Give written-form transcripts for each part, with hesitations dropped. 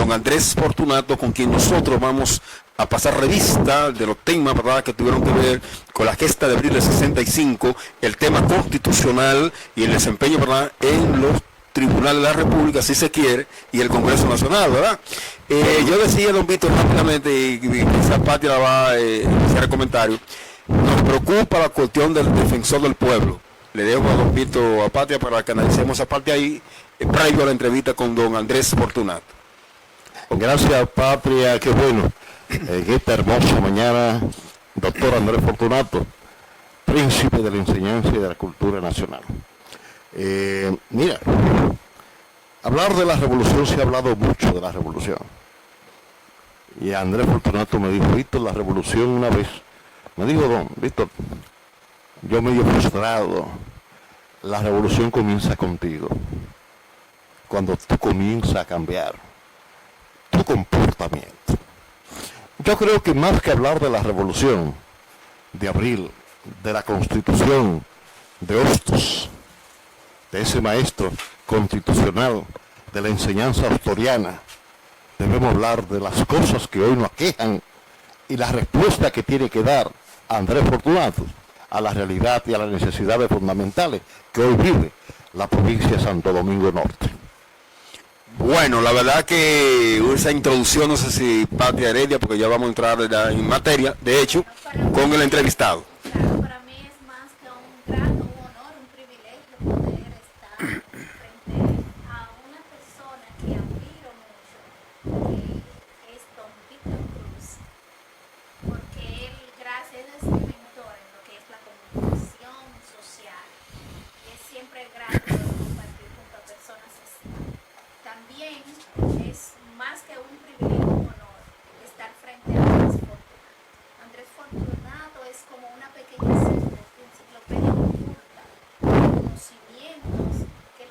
don Andrés Fortunato, con quien nosotros vamos a pasar revista de los temas, ¿verdad?, que tuvieron que ver con la gesta de abril del 65, el tema constitucional y el desempeño, ¿verdad?, en los tribunales de la República, si se quiere, y el Congreso Nacional, ¿verdad? Yo decía, don Víctor, rápidamente, y quizá Patia va a hacer el comentario, nos preocupa la cuestión del defensor del pueblo. Le dejo a don Víctor a Patia para que analicemos esa parte ahí, previo a la entrevista con don Andrés Fortunato. Gracias, Patria, qué bueno. En esta hermosa mañana, doctor Andrés Fortunato, príncipe de la enseñanza y de la cultura nacional. Mira, hablar de la revolución, se ha hablado mucho de la revolución. Y Andrés Fortunato me dijo, Víctor, la revolución una vez. Me dijo, don Víctor, yo medio frustrado, la revolución comienza contigo. Cuando tú comienzas a cambiar tu comportamiento. Yo creo que más que hablar de la revolución de abril, de la constitución, de Hostos, de ese maestro constitucional, de la enseñanza asturiana, debemos hablar de las cosas que hoy nos aquejan y la respuesta que tiene que dar Andrés Fortunato a la realidad y a las necesidades fundamentales que hoy vive la provincia de Santo Domingo Norte. Bueno, la verdad que esa introducción, no sé si Patia Heredia, porque ya vamos a entrar en materia, de hecho, con el entrevistado. Claro, para mí es más que un grato, un honor, un privilegio poder estar frente a una persona que admiro mucho, que es don Víctor Cruz, porque él, gracias, es mi mentor en lo que es la comunicación social, y es siempre grato compartir junto a personas así. También es más que un privilegio, un honor, estar frente a Andrés Fortunato. Andrés Fortunato es como una pequeña enciclopedia oculta de conocimientos que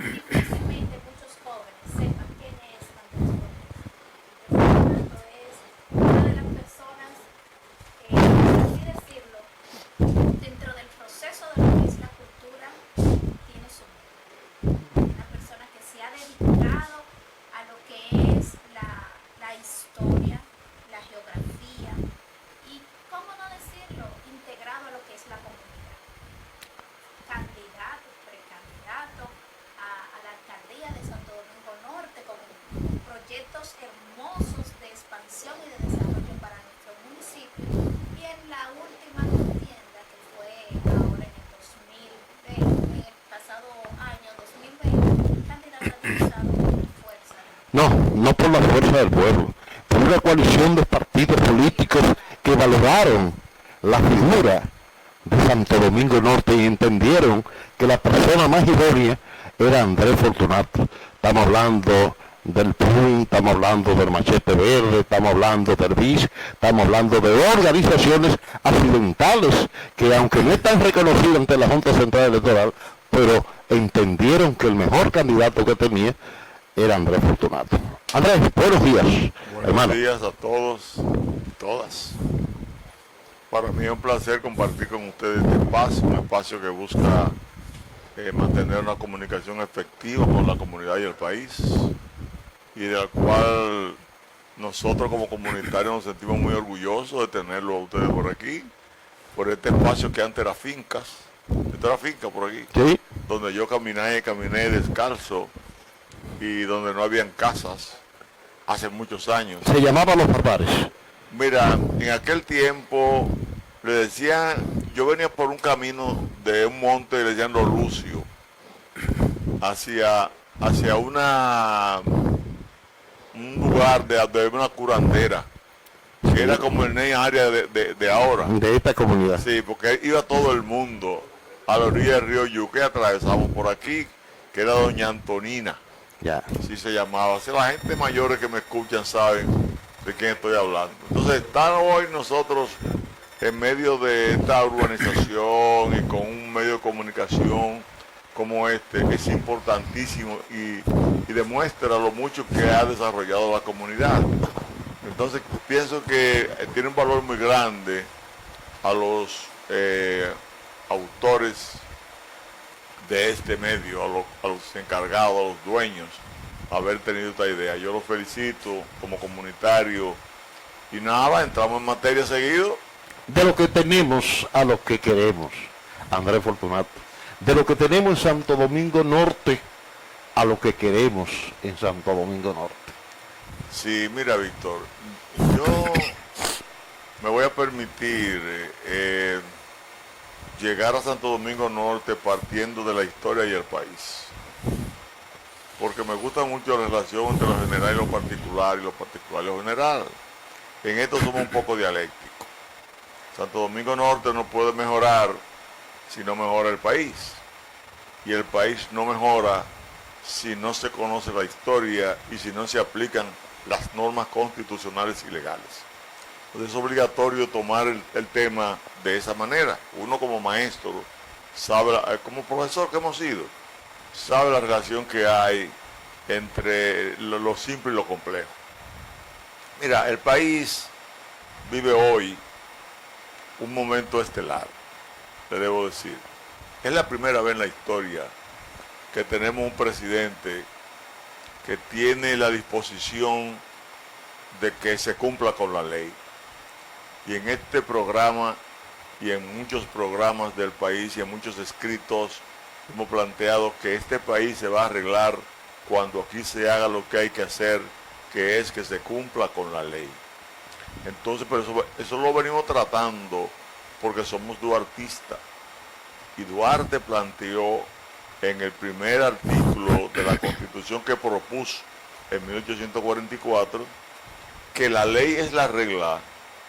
difícilmente muchos jóvenes sepan quién es Andrés Fortunato. Andrés Fortunato es una de las personas, por así decirlo, dentro del proceso de lo que es la cultura, tiene su una persona que se ha dedicado a lo que es la historia, la geografía y, cómo no decirlo, integrado a lo que es la comunidad. Candidato, precandidato a la alcaldía de Santo Domingo Norte con proyectos hermosos de expansión y de desarrollo para nuestro municipio, y en la última contienda que fue ahora en el 2020, en el pasado año 2020, candidato a diputado por fuerza. No por la fuerza del pueblo, por una coalición de partidos políticos que valoraron la figura de Santo Domingo Norte y entendieron que la persona más idónea era Andrés Fortunato. Estamos hablando del PRI, estamos hablando del Machete Verde, estamos hablando del BIS, estamos hablando de organizaciones accidentales que, aunque no están reconocidas ante la Junta Central Electoral, pero entendieron que el mejor candidato que tenía era Andrés Fortunato. Andrés, buenos días, hermano. Buenos días a todos y todas. Para mí es un placer compartir con ustedes este espacio, un espacio que busca mantener una comunicación efectiva con la comunidad y el país, y del cual nosotros como comunitarios nos sentimos muy orgullosos de tenerlo a ustedes por aquí, por este espacio que antes era fincas. Esto era finca por aquí, Sí. donde yo caminé descalzo y donde no habían casas hace muchos años. Se llamaba Los Barbares. Mira, en aquel tiempo le decían, yo venía por un camino de un monte y le decían Los Lucios, hacia un lugar de una curandera, que era como el Ney área de ahora. De esta comunidad. Sí, porque iba todo el mundo a la orilla del río Yuque, atravesamos por aquí, que era doña Antonina, Ya. así se llamaba. Así la gente mayores que me escuchan saben de quién estoy hablando. Entonces, estar hoy nosotros en medio de esta urbanización y con un medio de comunicación como este, es importantísimo y demuestra lo mucho que ha desarrollado la comunidad. Entonces, pienso que tiene un valor muy grande a los autores de este medio, a los encargados, a los dueños haber tenido esta idea. Yo lo felicito como comunitario y nada, entramos en materia seguido. De lo que tenemos a lo que queremos, Andrés Fortunato. De lo que tenemos en Santo Domingo Norte a lo que queremos en Santo Domingo Norte. Sí, mira, Víctor, yo me voy a permitir llegar a Santo Domingo Norte partiendo de la historia y el país. Porque me gusta mucho la relación entre lo general y lo particular, y lo particular y lo general. En esto somos un poco dialécticos. Santo Domingo Norte no puede mejorar si no mejora el país. Y el país no mejora si no se conoce la historia y si no se aplican las normas constitucionales y legales. Entonces es obligatorio tomar el tema de esa manera. Uno como maestro sabe, como profesor que hemos sido, sabe la relación que hay entre lo simple y lo complejo. Mira, el país vive hoy un momento estelar, te debo decir. Es la primera vez en la historia que tenemos un presidente que tiene la disposición de que se cumpla con la ley. Y en este programa y en muchos programas del país y en muchos escritos hemos planteado que este país se va a arreglar cuando aquí se haga lo que hay que hacer, que es que se cumpla con la ley. Entonces, pero eso lo venimos tratando porque somos duartistas. Y Duarte planteó en el primer artículo de la Constitución que propuso en 1844 que la ley es la regla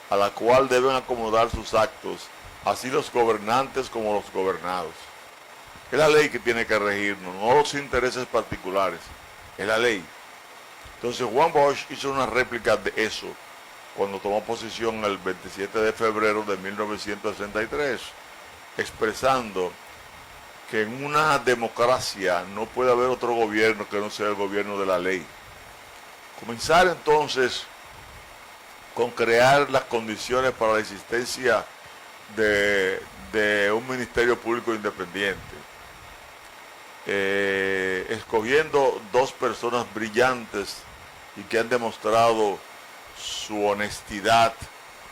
a la cual deben acomodar sus actos, así los gobernantes como los gobernados. Es la ley que tiene que regirnos, no los intereses particulares, es la ley. Entonces Juan Bosch hizo una réplica de eso cuando tomó posesión el 27 de febrero de 1963, expresando que en una democracia no puede haber otro gobierno que no sea el gobierno de la ley. Comenzar entonces con crear las condiciones para la existencia de un ministerio público independiente, escogiendo dos personas brillantes y que han demostrado su honestidad,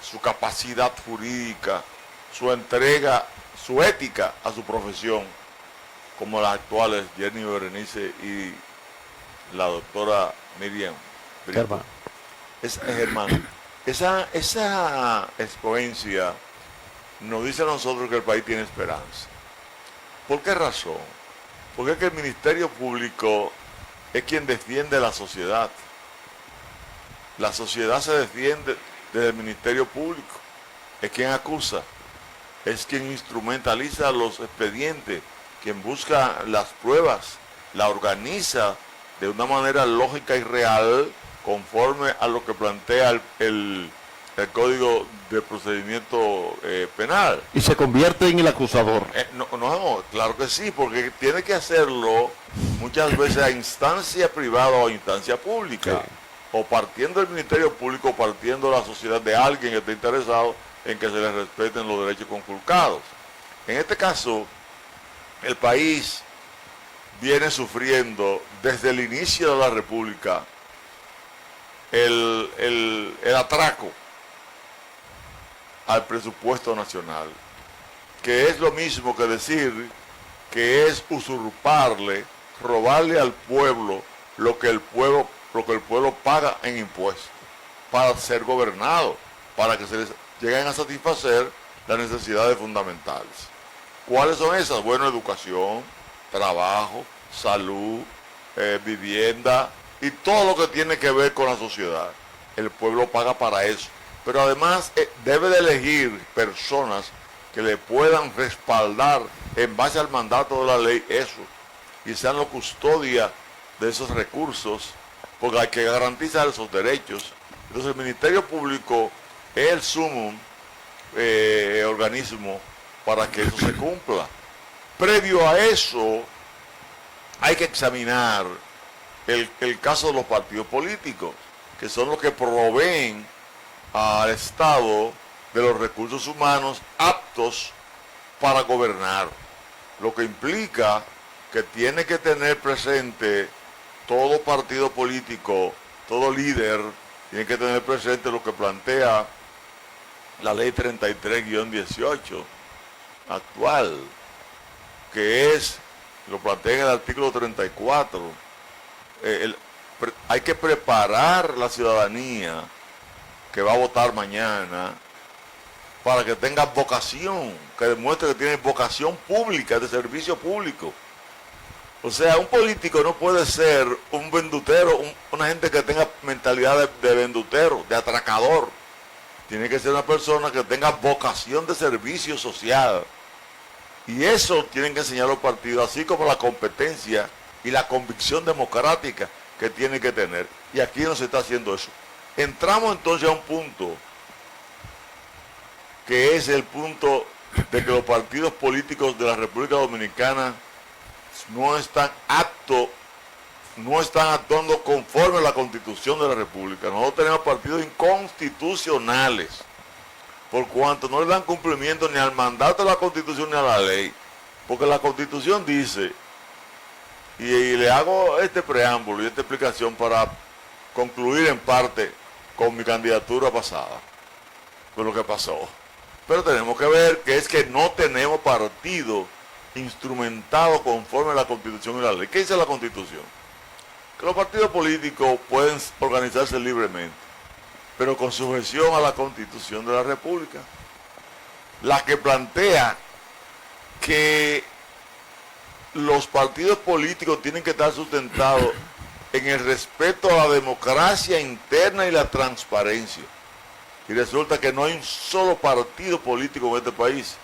su capacidad jurídica, su entrega, su ética a su profesión, como las actuales Jenny Berenice y la doctora Miriam Brito. Esa exponencia nos dice a nosotros que el país tiene esperanza. ¿Por qué razón? Porque es que el Ministerio Público es quien defiende la sociedad. La sociedad se defiende desde el Ministerio Público. Es quien acusa, es quien instrumentaliza los expedientes, quien busca las pruebas, la organiza de una manera lógica y real conforme a lo que plantea el Código de Procedimiento Penal. Y se convierte en el acusador. No, claro que sí, porque tiene que hacerlo muchas veces a instancia privada o a instancia pública. Sí. O partiendo del Ministerio Público, o partiendo de la sociedad de alguien que esté interesado en que se les respeten los derechos conculcados. En este caso, el país viene sufriendo desde el inicio de la República el atraco al presupuesto nacional, que es lo mismo que decir que es usurparle, robarle al pueblo lo que el pueblo paga en impuestos para ser gobernado, para que se les lleguen a satisfacer las necesidades fundamentales. ¿Cuáles son esas? Bueno, educación, trabajo, salud, vivienda y todo lo que tiene que ver con la sociedad. El pueblo paga para eso. Pero además debe de elegir personas que le puedan respaldar en base al mandato de la ley eso, y sean los custodias de esos recursos, porque hay que garantizar esos derechos. Entonces el Ministerio Público es el sumum organismo para que eso se cumpla. Previo a eso, hay que examinar el caso de los partidos políticos, que son los que proveen al Estado de los recursos humanos aptos para gobernar, lo que implica que tiene que tener presente todo partido político, todo líder, tiene que tener presente lo que plantea la ley 33-18 actual, que es, lo plantea en el artículo 34, hay que preparar la ciudadanía que va a votar mañana para que tenga vocación, que demuestre que tiene vocación pública, de servicio público. O sea, un político no puede ser un vendutero, una gente que tenga mentalidad de vendutero, de atracador. Tiene que ser una persona que tenga vocación de servicio social. Y eso tienen que enseñar los partidos, así como la competencia y la convicción democrática que tienen que tener. Y aquí no se está haciendo eso. Entramos entonces a un punto, que es el punto de que los partidos políticos de la República Dominicana no están actuando conforme a la Constitución de la República. Nosotros tenemos partidos inconstitucionales, por cuanto no le dan cumplimiento ni al mandato de la Constitución ni a la ley. Porque la Constitución dice, y le hago este preámbulo y esta explicación para concluir en parte con mi candidatura pasada, con lo que pasó. Pero tenemos que ver que es que no tenemos partido instrumentado conforme a la Constitución y la ley. ¿Qué dice la Constitución? Que los partidos políticos pueden organizarse libremente, pero con sujeción a la Constitución de la República, la que plantea que los partidos políticos tienen que estar sustentados en el respeto a la democracia interna y la transparencia. Y resulta que no hay un solo partido político en este país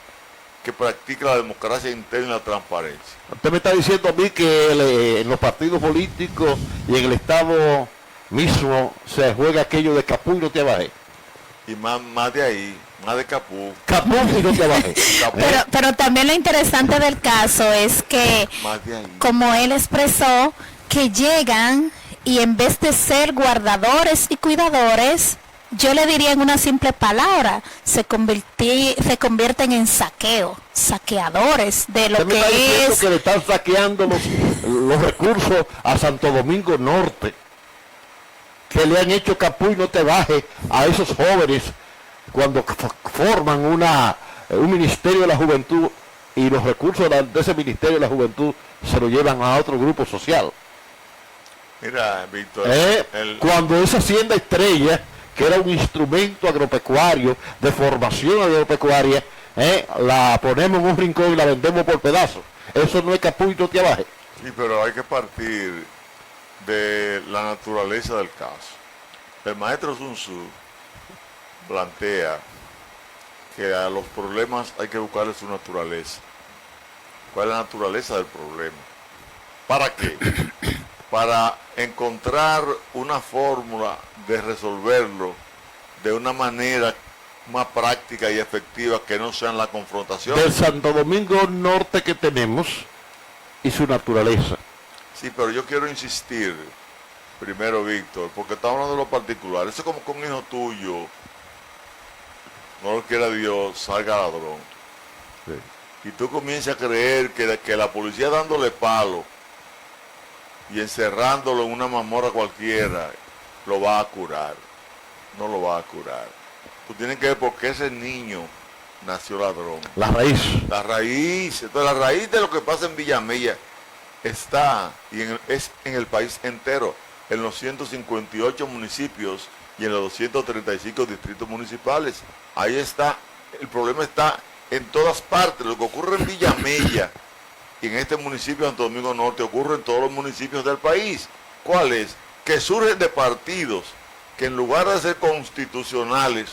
que practique la democracia interna y la transparencia. Usted me está diciendo a mí que en los partidos políticos y en el Estado mismo se juega aquello de capú y no te abaje. Y más de ahí, más de capú. Capú y no te abaje. Pero también lo interesante del caso es que, como él expresó, que llegan y en vez de ser guardadores y cuidadores, yo le diría en una simple palabra, se convierten en saqueadores de lo que es. Que le están saqueando los recursos a Santo Domingo Norte, que le han hecho capú y no te baje a esos jóvenes cuando forman un ministerio de la juventud y los recursos de ese ministerio de la juventud se lo llevan a otro grupo social. Mira, Víctor, cuando esa Hacienda Estrella, que era un instrumento agropecuario, de formación agropecuaria, la ponemos en un rincón y la vendemos por pedazos. Eso no es capú y no te abaje. Sí, pero hay que partir de la naturaleza del caso. El maestro Sun Tzu plantea que a los problemas hay que buscarle su naturaleza. ¿Cuál es la naturaleza del problema? ¿Para qué? Para encontrar una fórmula de resolverlo de una manera más práctica y efectiva que no sean la confrontación. Del Santo Domingo Norte que tenemos y su naturaleza. Sí, pero yo quiero insistir primero, Víctor, porque estamos hablando de lo particular. Eso es como que un hijo tuyo, no lo quiera Dios, salga ladrón. Sí. Y tú comienzas a creer que la policía dándole palo y encerrándolo en una mazmorra cualquiera lo va a curar. No lo va a curar. Tú tienes que ver por qué ese niño nació ladrón. La raíz. La raíz. Entonces la raíz de lo que pasa en Villamella está es en el país entero, en los 158 municipios y en los 235 distritos municipales. Ahí está, el problema está en todas partes. Lo que ocurre en Villamella y en este municipio de Santo Domingo Norte ocurre en todos los municipios del país. ¿Cuál es? Que surgen de partidos que en lugar de ser constitucionales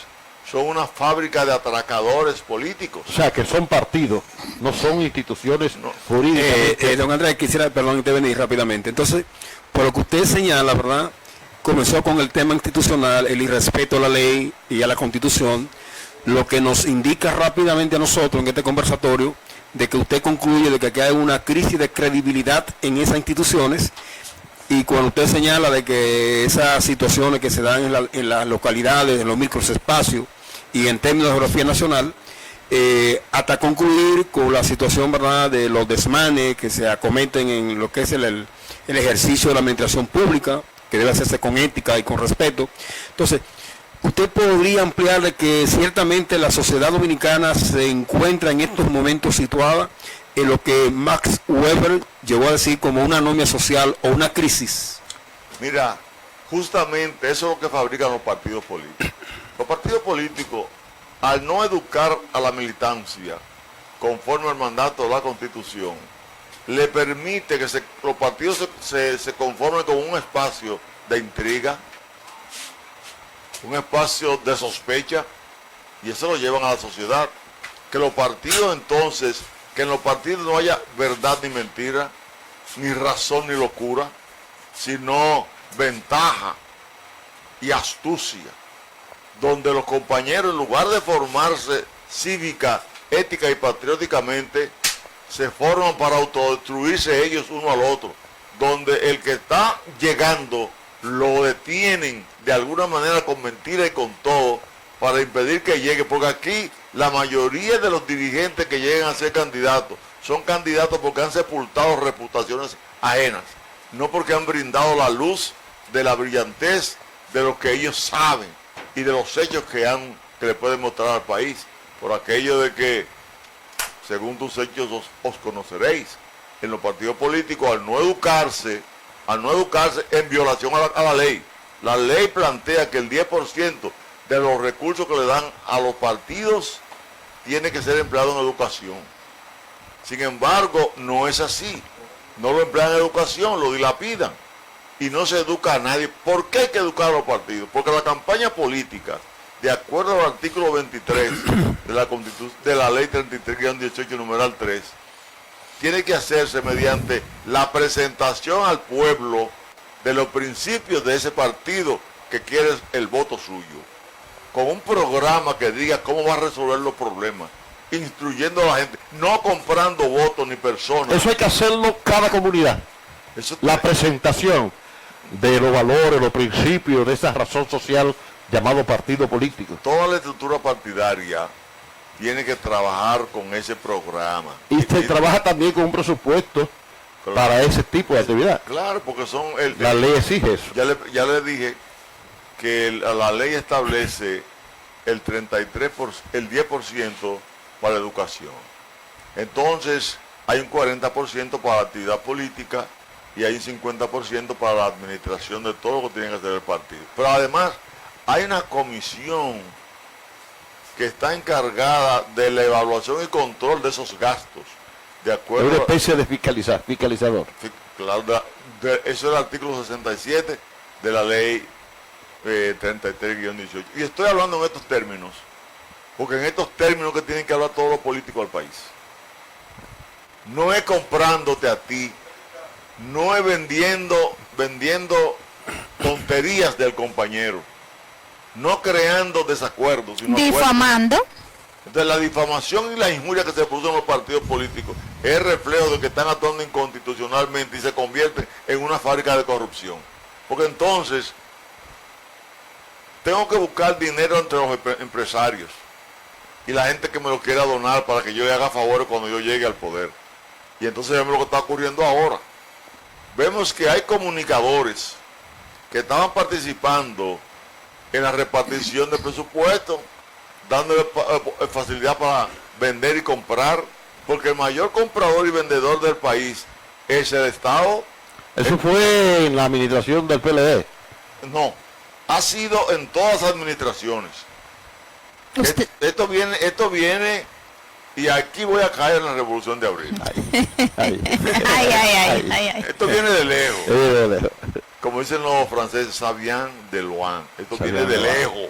son una fábrica de atracadores políticos. O sea, que son partidos, no son instituciones jurídicas. Don Andrés, quisiera, intervenir rápidamente. Entonces, por lo que usted señala, ¿verdad? Comenzó con el tema institucional, el irrespeto a la ley y a la Constitución, lo que nos indica rápidamente a nosotros en este conversatorio de que usted concluye de que aquí hay una crisis de credibilidad en esas instituciones. Y cuando usted señala de que esas situaciones que se dan en las localidades, en los microespacios y en términos de geografía nacional, hasta concluir con la situación, ¿verdad?, de los desmanes que se acometen en lo que es el ejercicio de la administración pública, que debe hacerse con ética y con respeto. Entonces, usted podría ampliarle que ciertamente la sociedad dominicana se encuentra en estos momentos situada en lo que Max Weber llegó a decir como una anomia social o una crisis. Mira, justamente eso es lo que fabrican los partidos políticos. Los partidos políticos, al no educar a la militancia conforme al mandato de la Constitución, le permite que los partidos se conformen con un espacio de intriga, un espacio de sospecha, y eso lo llevan a la sociedad. Que los partidos entonces, que en los partidos no haya verdad ni mentira, ni razón ni locura, sino ventaja y astucia, donde los compañeros, en lugar de formarse cívica, ética y patrióticamente, se forman para autodestruirse ellos uno al otro, donde el que está llegando lo detienen de alguna manera con mentira y con todo para impedir que llegue, porque aquí la mayoría de los dirigentes que llegan a ser candidatos son candidatos porque han sepultado reputaciones ajenas, no porque han brindado la luz de la brillantez de lo que ellos saben y de los hechos que le pueden mostrar al país, por aquello de que según tus hechos os conoceréis. En los partidos políticos, al no educarse en violación a la ley. La ley plantea que el 10% de los recursos que le dan a los partidos tiene que ser empleado en educación. Sin embargo, no es así. No lo emplean en educación, lo dilapidan. Y no se educa a nadie. ¿Por qué hay que educar a los partidos? Porque la campaña política, de acuerdo al artículo 23 de la ley 33-18, numeral 3, tiene que hacerse mediante la presentación al pueblo de los principios de ese partido que quiere el voto suyo, con un programa que diga cómo va a resolver los problemas, instruyendo a la gente, no comprando votos ni personas. Eso hay que hacerlo cada comunidad. La presentación de los valores, los principios de esa razón social llamado partido político. Toda la estructura partidaria tiene que trabajar con ese programa. Y se trabaja también con un presupuesto, claro, para ese tipo de actividad. Claro, porque son... La ley exige eso. Ya le dije que la ley establece el 10% para la educación. Entonces, hay un 40% para la actividad política y hay un 50% para la administración de todo lo que tiene que hacer el partido. Pero además, hay una comisión que está encargada de la evaluación y control de esos gastos. De acuerdo, es una especie de fiscalizador. Claro, eso es el artículo 67 de la ley 33-18. Y estoy hablando en estos términos, porque en estos términos que tienen que hablar todos los políticos del país. No es comprándote a ti, no es vendiendo tonterías del compañero, no creando desacuerdos, sino difamando. Entonces la difamación y la injuria que se producen en los partidos políticos es reflejo de que están actuando inconstitucionalmente y se convierte en una fábrica de corrupción. Porque entonces tengo que buscar dinero entre los empresarios y la gente que me lo quiera donar para que yo le haga favores cuando yo llegue al poder. Y entonces vemos lo que está ocurriendo ahora. Vemos que hay comunicadores que estaban participando en la repartición de presupuesto, dándole facilidad para vender y comprar, porque el mayor comprador y vendedor del país es el Estado. Eso fue en la administración del PLD. No, ha sido en todas las administraciones. Esto viene, y aquí voy a caer en la Revolución de Abril. Esto viene de lejos. Como dicen los franceses, ça vient de loin. Esto viene de lejos.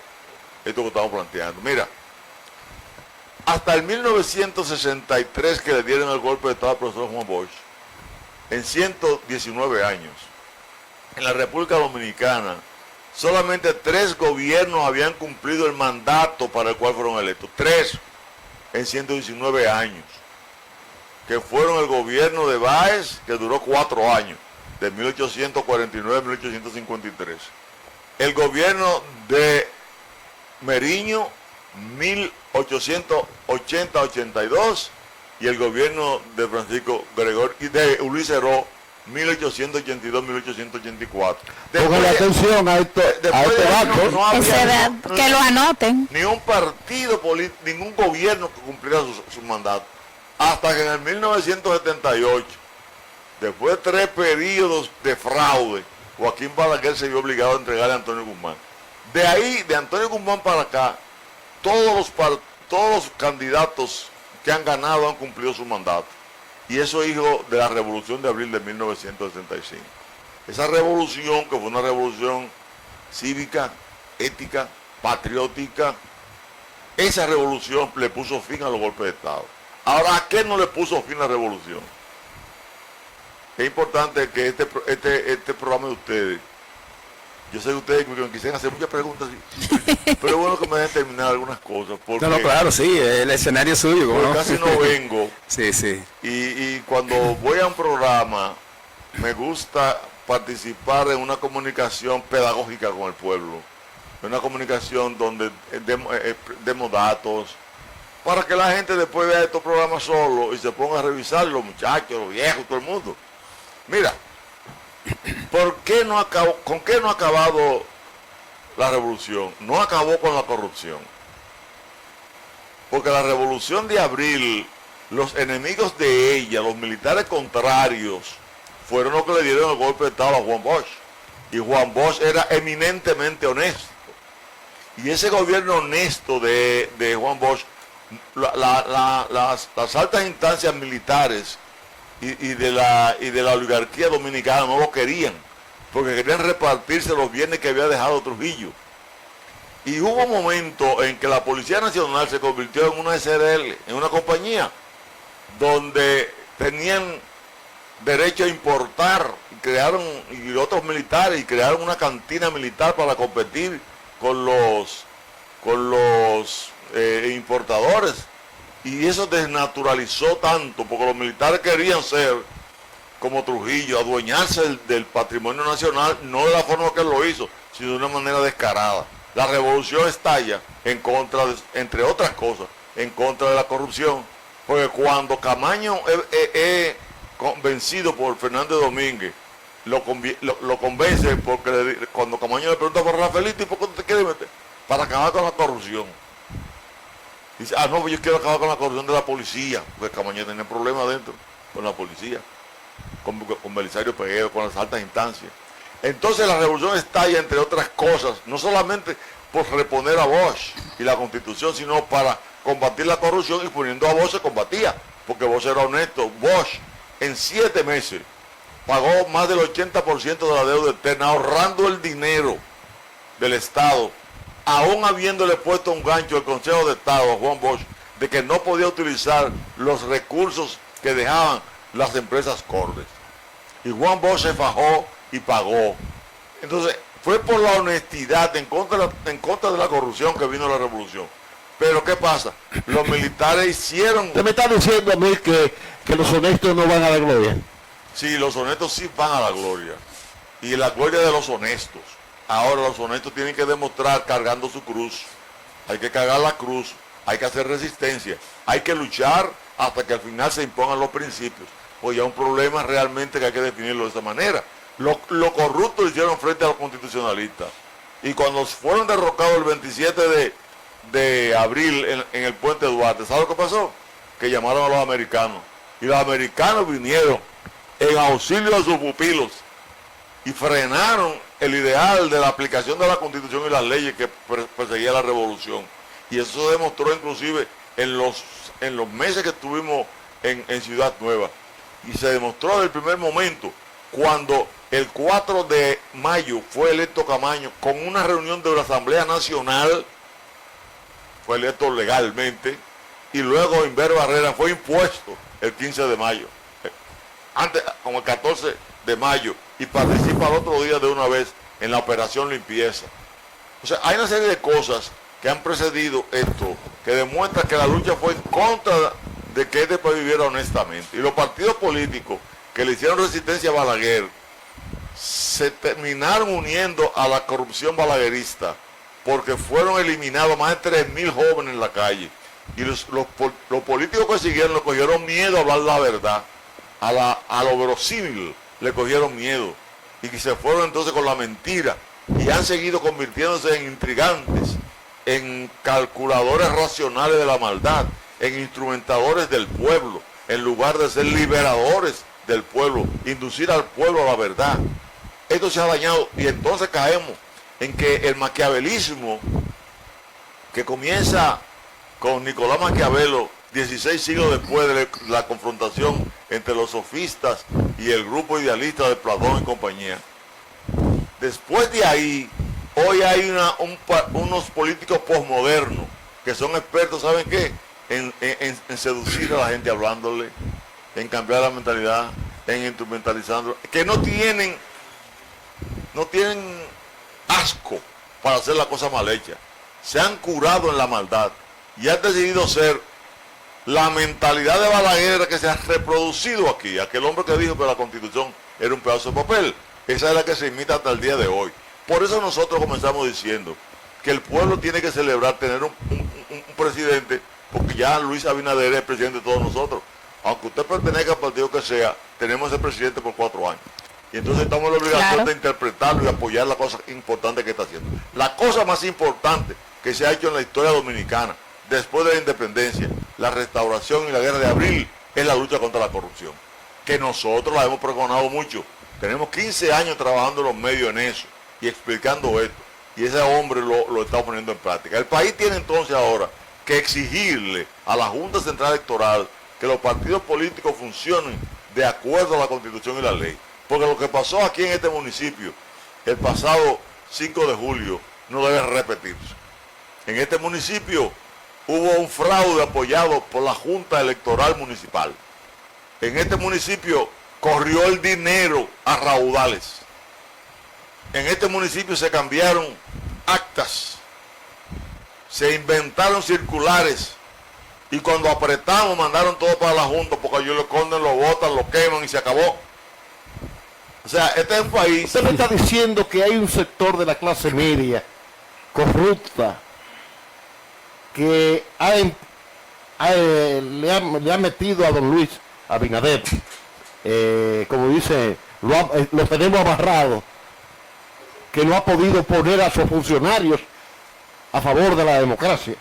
Esto que estamos planteando. Mira, hasta el 1963 que le dieron el golpe de Estado al profesor Juan Bosch, en 119 años, en la República Dominicana, solamente 3 gobiernos habían cumplido el mandato para el cual fueron electos. 3 en 119 años. Que fueron el gobierno de Báez, que duró 4 años, de 1849 a 1853. El gobierno de Meriño, 1880-82 y el gobierno de Francisco Gregorio y de Ulises Heró 1882-1884. Póngale atención a esto, dato. Que lo anoten. Ni un partido político, ningún gobierno que cumpliera su mandato. Hasta que en el 1978, después de 3 periodos de fraude, Joaquín Balaguer se vio obligado a entregarle a Antonio Guzmán. De ahí, de Antonio Guzmán para acá, todos los candidatos que han ganado han cumplido su mandato. Y eso es hijo de la Revolución de Abril de 1965. Esa revolución, que fue una revolución cívica, ética, patriótica, esa revolución le puso fin a los golpes de Estado. Ahora, ¿a qué no le puso fin la revolución? Es importante que este programa de ustedes, yo sé que ustedes me quisieran hacer muchas preguntas, pero es bueno que me dejen terminar algunas cosas. Porque No, claro, sí, el escenario es suyo. porque ¿no? casi no vengo. Sí, sí. Y cuando voy a un programa, me gusta participar en una comunicación pedagógica con el pueblo. En una comunicación donde demos datos, para que la gente después vea estos programas solo y se ponga a revisar, los muchachos, los viejos, todo el mundo. Mira, ¿con qué no ha acabado la revolución? No acabó con la corrupción. Porque la revolución de abril, los enemigos de ella, los militares contrarios, fueron los que le dieron el golpe de Estado a Juan Bosch. Y Juan Bosch era eminentemente honesto. Y ese gobierno honesto de Juan Bosch, las altas instancias militares y de la oligarquía dominicana no lo querían, porque querían repartirse los bienes que había dejado Trujillo. Y hubo un momento en que la Policía Nacional se convirtió en una SRL, en una compañía, donde tenían derecho a importar, y otros militares, y crearon una cantina militar para competir con los importadores. Y eso desnaturalizó tanto, porque los militares querían ser como Trujillo, adueñarse del patrimonio nacional, no de la forma que él lo hizo, sino de una manera descarada. La revolución estalla en contra, entre otras cosas, en contra de la corrupción, porque cuando Camaño es convencido por Fernández Domínguez, lo convence, porque cuando Camaño le pregunta por Rafaelito, ¿y por qué te quieres meter? Para acabar con la corrupción. Dice, no, pues yo quiero acabar con la corrupción de la policía, porque Camaño tenía problemas dentro con la policía, con Belisario Peguero, con las altas instancias. Entonces la revolución estalla, entre otras cosas, no solamente por reponer a Bosch y la Constitución, sino para combatir la corrupción, y poniendo a Bosch se combatía, porque Bosch era honesto. Bosch en 7 meses pagó más del 80% de la deuda externa, ahorrando el dinero del Estado, aún habiéndole puesto un gancho al Consejo de Estado a Juan Bosch de que no podía utilizar los recursos que dejaban las empresas Cordes. Y Juan Bosch se fajó y pagó. Entonces, fue por la honestidad, en contra de la corrupción, que vino la revolución. Pero ¿qué pasa? Los militares hicieron... Usted me está diciendo a mí que los honestos no van a la gloria. Sí, los honestos sí van a la gloria. Y la gloria de los honestos. Ahora los honestos tienen que demostrar cargando su cruz. Hay que cargar la cruz, hay que hacer resistencia, hay que luchar hasta que al final se impongan los principios. Pues ya un problema realmente que hay que definirlo de esa manera. Lo corrupto lo hicieron frente a los constitucionalistas. Y cuando fueron derrocados el 27 de abril en el puente Duarte, ¿sabe lo que pasó? Que llamaron a los americanos. Y los americanos vinieron en auxilio de sus pupilos y frenaron el ideal de la aplicación de la Constitución y las leyes que perseguía la revolución. Y eso se demostró inclusive en los meses que estuvimos en Ciudad Nueva. Y se demostró desde el primer momento, cuando el 4 de mayo fue electo Camaño, con una reunión de la Asamblea Nacional, fue electo legalmente, y luego Inver Barrera fue impuesto el 15 de mayo, antes como el 14 de mayo, y participa el otro día de una vez en la operación limpieza. O sea, hay una serie de cosas que han precedido esto, que demuestra que la lucha fue en contra de que este país viviera honestamente. Y los partidos políticos que le hicieron resistencia a Balaguer se terminaron uniendo a la corrupción balaguerista, porque fueron eliminados más de 3.000 jóvenes en la calle. Y los políticos que siguieron le cogieron miedo a hablar la verdad, a lo verosímil le cogieron miedo. Y que se fueron entonces con la mentira. Y han seguido convirtiéndose en intrigantes, en calculadores racionales de la maldad, en instrumentadores del pueblo, en lugar de ser liberadores del pueblo, inducir al pueblo a la verdad. Esto se ha dañado y entonces caemos en que el maquiavelismo que comienza con Nicolás Maquiavelo 16 siglos después de la confrontación entre los sofistas y el grupo idealista de Platón y compañía. Después de ahí, hoy hay unos políticos posmodernos que son expertos, ¿saben qué? En seducir a la gente hablándole, en cambiar la mentalidad, en instrumentalizando, que no tienen asco para hacer la cosa mal hecha. Se han curado en la maldad y han decidido ser la mentalidad de Balaguer que se ha reproducido aquí. Aquel hombre que dijo que la Constitución era un pedazo de papel, esa es la que se imita hasta el día de hoy. Por eso nosotros comenzamos diciendo que el pueblo tiene que celebrar tener un presidente, porque ya Luis Abinader es presidente de todos nosotros. Aunque usted pertenezca al partido que sea, tenemos ese presidente por 4 años. Y entonces estamos en la obligación de interpretarlo y apoyar la cosa importante que está haciendo. La cosa más importante que se ha hecho en la historia dominicana, después de la independencia, la restauración y la guerra de abril, es la lucha contra la corrupción. Que nosotros la hemos pregonado mucho. Tenemos 15 años trabajando en los medios en eso y explicando esto. Y ese hombre lo está poniendo en práctica. El país tiene entonces ahora que exigirle a la Junta Central Electoral que los partidos políticos funcionen de acuerdo a la Constitución y la ley. Porque lo que pasó aquí en este municipio el pasado 5 de julio no debe repetirse. En este municipio hubo un fraude apoyado por la Junta Electoral Municipal. En este municipio corrió el dinero a raudales. En este municipio se cambiaron actas, se inventaron circulares y cuando apretamos mandaron todo para la Junta porque ellos lo esconden, lo botan, lo queman y se acabó. O sea, este es un país... Usted me está diciendo que hay un sector de la clase media corrupta que le ha metido a don Luis Abinader, como dice, lo tenemos amarrado, que no ha podido poner a sus funcionarios a favor de la democracia.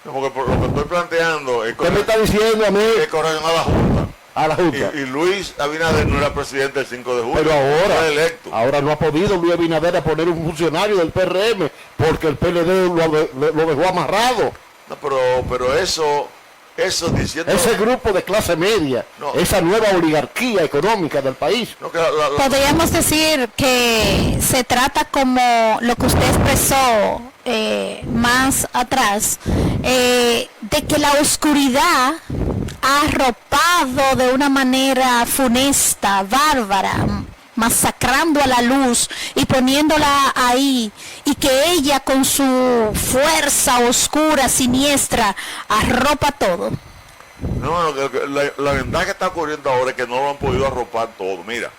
No, porque por lo que estoy planteando es Usted me está diciendo a mí... corrección a la Junta. A la Junta. Y Luis Abinader no era presidente el 5 de julio. Pero era electo. ahora no ha podido Luis Abinader a poner un funcionario del PRM porque el PLD lo dejó amarrado. No, pero eso diciendo... Ese grupo de clase media, no, esa nueva oligarquía económica del país. No, Podríamos decir que se trata como lo que usted expresó más atrás, de que la oscuridad ha arropado de una manera funesta, bárbara, masacrando a la luz y poniéndola ahí, y que ella con su fuerza oscura, siniestra, arropa todo. No, la verdad que está ocurriendo ahora es que no lo han podido arropar todo. Mira,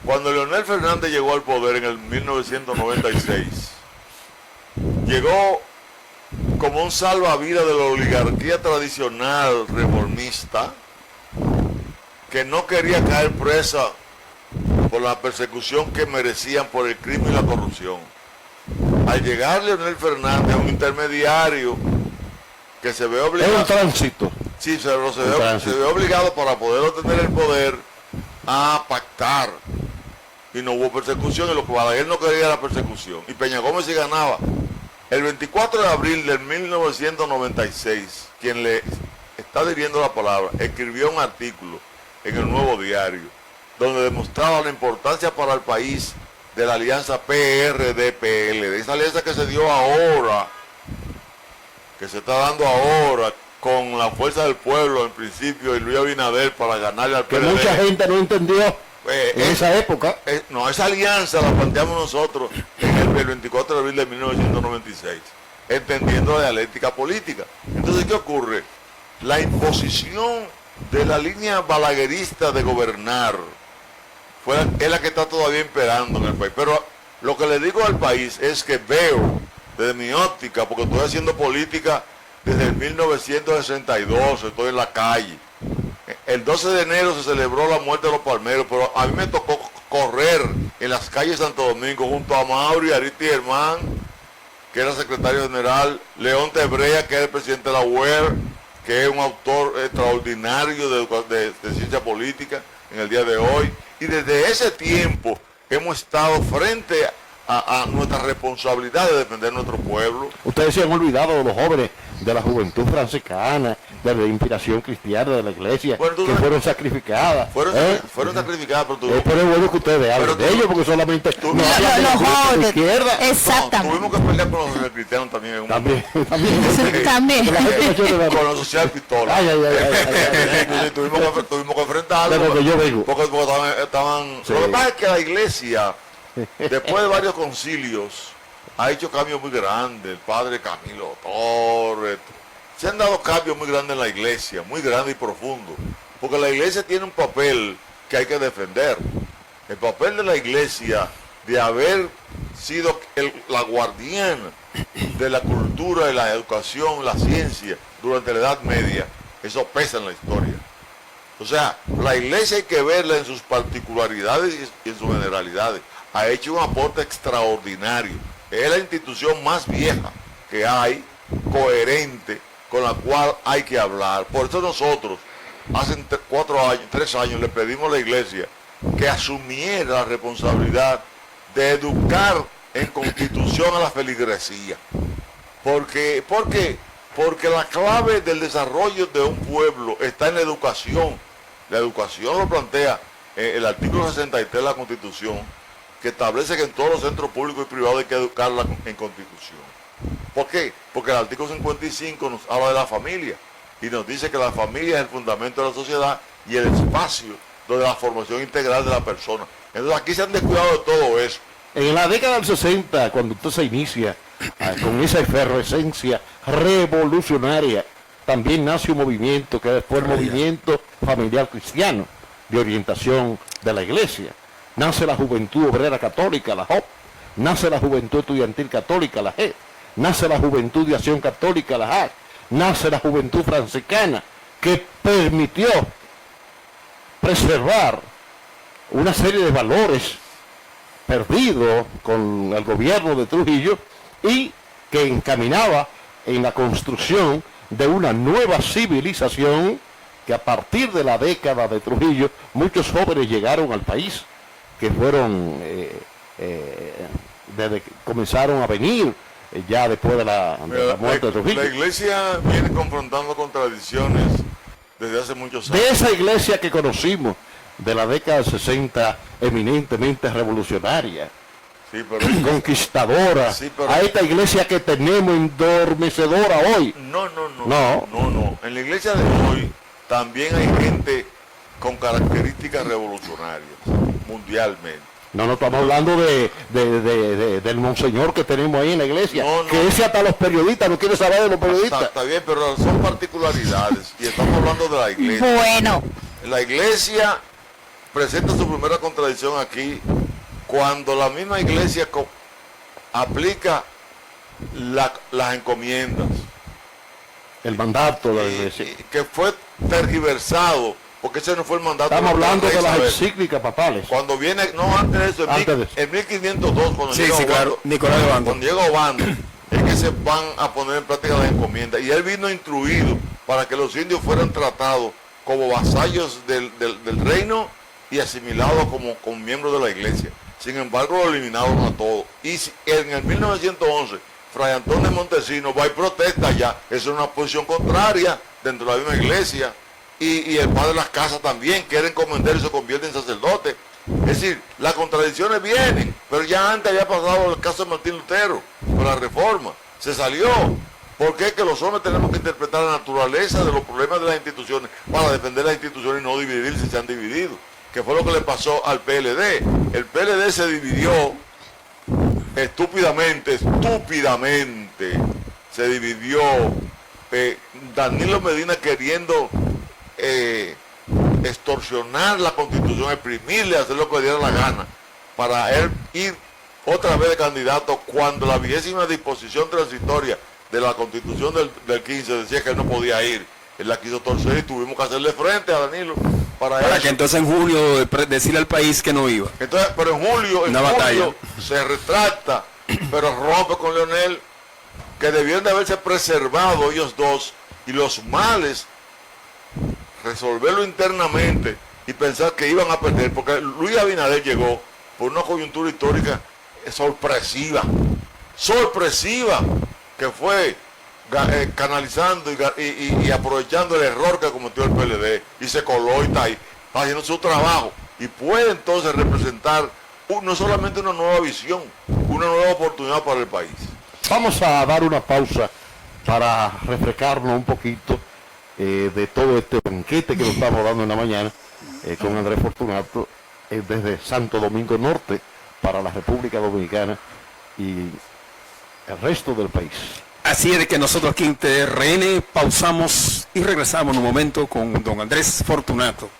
cuando Leonel Fernández llegó al poder en el 1996, llegó como un salvavidas de la oligarquía tradicional reformista que no quería caer presa por la persecución que merecían por el crimen y la corrupción. Al llegar Leonel Fernández, un intermediario que se ve obligado... Es un tránsito. Sí, se ve obligado para poder obtener el poder a pactar. Y no hubo persecución, y lo que Balaguer no quería era persecución. Y Peña Gómez sí ganaba. El 24 de abril del 1996, quien le está dirigiendo la palabra, escribió un artículo en el Nuevo Diario, donde demostraba la importancia para el país de la alianza PRD-PL, de esa alianza que se dio ahora, que se está dando ahora, con la fuerza del pueblo en principio y Luis Abinader para ganarle al PRD. Que mucha gente no entendió en esa época. No, esa alianza la planteamos nosotros en el 24 de abril de 1996, entendiendo la dialéctica política. Entonces, ¿qué ocurre? La imposición de la línea balaguerista de gobernar es la que está todavía imperando en el país. Pero lo que le digo al país es que veo, desde mi óptica, porque estoy haciendo política desde el 1962, estoy en la calle. El 12 de enero se celebró la muerte de los palmeros, pero a mí me tocó correr en las calles de Santo Domingo junto a Mauri, Ariti Germán, que era secretario general, León Tebrea, que era el presidente de la UER, que es un autor extraordinario de ciencia política en el día de hoy. Y desde ese tiempo hemos estado frente a nuestra responsabilidad de defender nuestro pueblo. Ustedes se han olvidado de los jóvenes de la juventud franciscana, de la inspiración cristiana de la iglesia, Bueno, que fueron sacrificadas. Fueron sacrificadas, pero Pero es bueno que ustedes hablen de ellos, porque solamente no hablan de la jóvenes, izquierda. exactamente. Tuvimos que pelear con los cristianos también. En un También. También. Que la gente no se le da- con la social pistola. Ay, ay, ay, ay. Entonces, tuvimos que enfrentarlo. De lo que yo vengo. Porque estaban. Sí. Lo que pasa es que la iglesia, después de varios concilios, ha hecho cambios muy grandes. El padre Camilo Torres. Se han dado cambios muy grandes en la iglesia, muy grandes y profundos. Porque la iglesia tiene un papel que hay que defender. El papel de la iglesia de haber sido la guardiana de la cultura y la educación, la ciencia durante la Edad Media, eso pesa en la historia. O sea, la iglesia hay que verla en sus particularidades y en sus generalidades. Ha hecho un aporte extraordinario. Es la institución más vieja que hay, coherente, con la cual hay que hablar. Por eso nosotros, hace 3 años, le pedimos a la iglesia que asumiera la responsabilidad de educar en constitución a la feligresía. Porque la clave del desarrollo de un pueblo está en la educación. La educación lo plantea el artículo 63 de la Constitución, que establece que en todos los centros públicos y privados hay que educarla en constitución. ¿Por qué? Porque el artículo 55 nos habla de la familia y nos dice que la familia es el fundamento de la sociedad y el espacio de la formación integral de la persona. Entonces aquí se han descuidado de todo eso. En la década del 60, cuando usted se inicia con esa efervescencia revolucionaria, también nace un movimiento que fue el movimiento familiar cristiano de orientación de la iglesia. Nace la Juventud Obrera Católica, la JOP, nace la Juventud Estudiantil Católica, la JED, nace la Juventud de Acción Católica, la JAC, nace la Juventud Franciscana, que permitió preservar una serie de valores perdidos con el gobierno de Trujillo y que encaminaba en la construcción de una nueva civilización que a partir de la década de Trujillo muchos jóvenes llegaron al país, que fueron desde que comenzaron a venir ya después de la muerte de Trujillo. La iglesia viene confrontando contradicciones desde hace muchos años. De esa iglesia que conocimos de la década del 60, eminentemente revolucionaria, Sí, pero conquistadora, Sí, pero- a esta iglesia que tenemos endormecedora hoy. no. No. En la iglesia de hoy también hay gente con características revolucionarias mundialmente. No estamos hablando del monseñor que tenemos ahí en la iglesia, No. que ese hasta los periodistas no quiere saber de los periodistas. Está bien, pero son particularidades y estamos hablando de la iglesia. Bueno, La iglesia presenta su primera contradicción aquí cuando la misma iglesia aplica las encomiendas, El mandato de la y iglesia. que fue tergiversado, porque ese no fue el mandato. Estamos hablando de las Isabel. encíclicas papales. Cuando viene, no, antes de eso, Antes de eso. en 1502, cuando Sí, llega sí, claro. Obando, Nicolás de Obando. cuando llega Obando, es que se van a poner en práctica las encomiendas. Y él vino instruido para que los indios fueran tratados como vasallos del reino y asimilados como miembros de la iglesia. Sin embargo, lo eliminaron a todos. Y en el 1911, Fray Antonio de Montesinos va y protesta allá. Eso es una posición contraria dentro de la misma iglesia. Y el padre de las casas también quiere encomendar y se convierte en sacerdote. Es decir, las contradicciones vienen, pero ya antes había pasado el caso de Martín Lutero con la reforma. Se salió. Porque es que los hombres tenemos que interpretar la naturaleza de los problemas de las instituciones para defender las instituciones y no dividir si se han dividido. Que fue lo que le pasó al PLD. El PLD se dividió estúpidamente, se dividió. Danilo Medina queriendo extorsionar la Constitución, exprimirle, hacer lo que le diera la gana, para él ir otra vez de candidato cuando la 20ª disposición transitoria de la Constitución del 15 decía que él no podía ir. Él la quiso torcer y tuvimos que hacerle frente a Danilo para eso. Que entonces en julio decirle al país que no iba. Entonces, pero en julio batalla. Se retracta, pero rompe con Leonel, que debían de haberse preservado ellos dos, y los males resolverlo internamente y pensar que iban a perder, porque Luis Abinader llegó por una coyuntura histórica sorpresiva, que fue canalizando y aprovechando el error que cometió el PLD, y se coló y está ahí haciendo su trabajo, y puede entonces representar no solamente una nueva visión, una nueva oportunidad para el país. Vamos a dar una pausa para refrescarnos un poquito de todo este banquete que nos estamos dando en la mañana con Andrés Fortunato desde Santo Domingo Norte para la República Dominicana y el resto del país. Así es que nosotros aquí en TRN pausamos y regresamos en un momento con don Andrés Fortunato.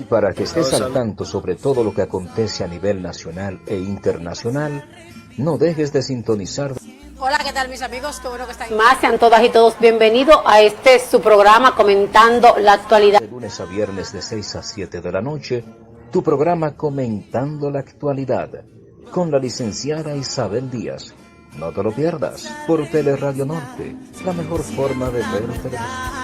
Para que estés al tanto sobre todo lo que acontece a nivel nacional e internacional, no dejes de sintonizar. Hola, ¿qué tal mis amigos? Qué bueno que están más. Sean todas y todos bienvenidos a su programa Comentando la Actualidad. De lunes a viernes de 6 a 7 de la noche, tu programa Comentando la Actualidad, con la licenciada Isabel Díaz. No te lo pierdas, por Teleradio Norte, la mejor forma de ver televisión.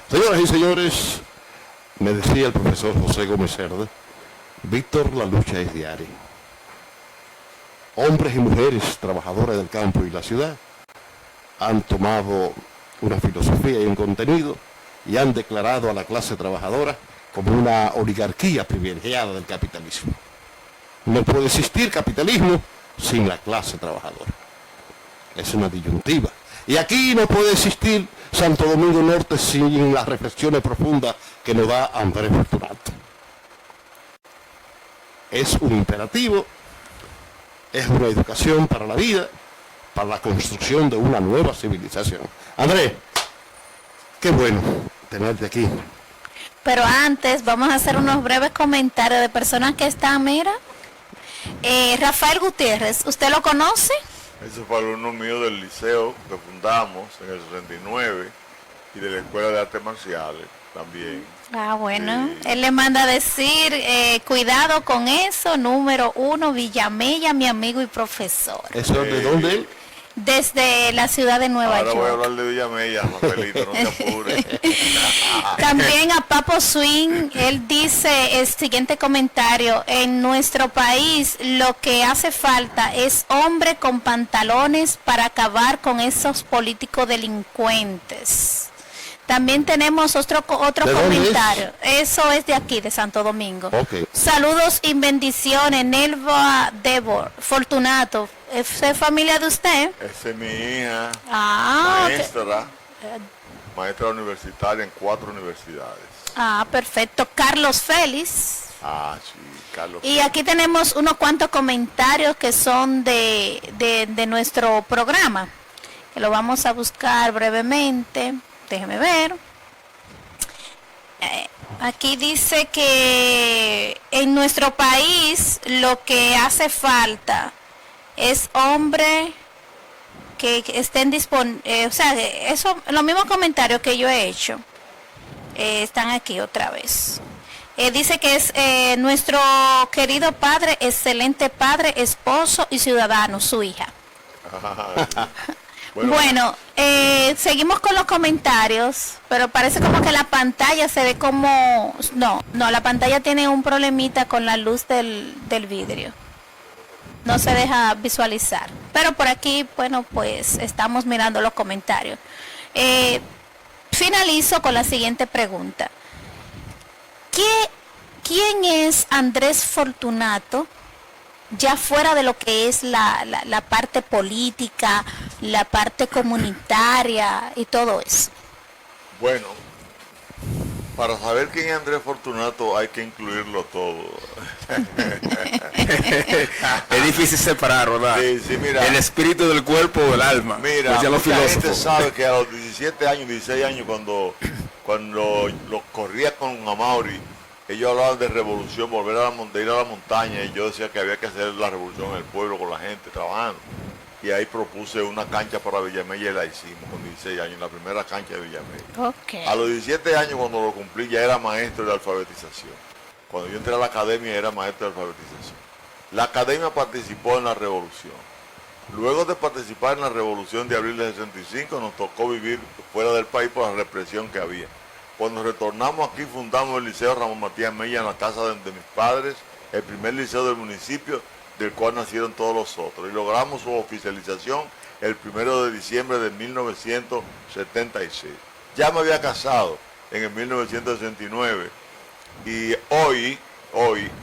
Señoras y señores, me decía el profesor José Gómez Cerda, Víctor, la lucha es diaria. Hombres y mujeres, trabajadores del campo y la ciudad, han tomado una filosofía y un contenido y han declarado a la clase trabajadora como una oligarquía privilegiada del capitalismo. No puede existir capitalismo sin la clase trabajadora. Es una disyuntiva. Y aquí no puede existir Santo Domingo Norte sin las reflexiones profundas que nos da Andrés Fortunato. Es un imperativo, es una educación para la vida, para la construcción de una nueva civilización. Andrés, qué bueno tenerte aquí. Pero antes vamos a hacer unos breves comentarios de personas que están, mira. Rafael Gutiérrez, ¿usted lo conoce? Ese fue alumno mío del liceo que fundamos en el 69 y de la Escuela de Artes Marciales también. Ah, bueno, sí. Él le manda a decir, cuidado con eso, número 1, Villamella, mi amigo y profesor. ¿Eso de dónde? desde la ciudad de Nueva Ahora voy a York. hablar de Villamella, Rafaelito, no te apures. También a Papo Swing, él dice el siguiente comentario: en nuestro país lo que hace falta es hombre con pantalones para acabar con esos políticos delincuentes. También tenemos otro ¿De dónde comentario. Eso es de aquí, de Santo Domingo. Ok. Saludos y bendiciones, Nelva Debor Fortunato. ¿Es familia de usted? Esa es mi hija, Ah, maestra universitaria en 4 universidades. Perfecto. Carlos Félix. Ah, sí, Carlos. Y aquí tenemos unos cuantos comentarios que son de nuestro programa, que lo vamos a buscar brevemente. Déjeme ver. Aquí dice que en nuestro país lo que hace falta es hombre que estén disponibles. O sea, eso, los mismos comentarios que yo he hecho están aquí otra vez. Dice que es nuestro querido padre, excelente padre, esposo y ciudadano, su hija. Bueno, seguimos con los comentarios, pero parece como que la pantalla se ve como... No, la pantalla tiene un problemita con la luz del vidrio. No se deja visualizar. Pero por aquí, bueno, pues estamos mirando los comentarios. Finalizo con la siguiente pregunta. ¿Quién es Andrés Fortunato? Ya fuera de lo que es la parte política, la parte comunitaria y todo eso. Bueno, para saber quién es Andrés Fortunato hay que incluirlo todo. Es difícil separar, ¿verdad? Sí, mira. El espíritu del cuerpo o el alma. Mira, pues ya los mucha gente filósofos. sabe que a los 17 años, 16 años, cuando lo corría con Amaury, ellos hablaban de revolución, volver a de ir a la montaña, y yo decía que había que hacer la revolución en el pueblo con la gente, trabajando. Y ahí propuse una cancha para Villamella y la hicimos con 16 años, la primera cancha de Villamella. Okay. A los 17 años, cuando lo cumplí, ya era maestro de alfabetización. Cuando yo entré a la academia, era maestro de alfabetización. La academia participó en la revolución. Luego de participar en la revolución de abril del 65, nos tocó vivir fuera del país por la represión que había. Cuando retornamos aquí, fundamos el Liceo Ramón Matías Mella en la casa de mis padres, el primer liceo del municipio, del cual nacieron todos los otros. Y logramos su oficialización el 1 de diciembre de 1976. Ya me había casado en el 1969 y hoy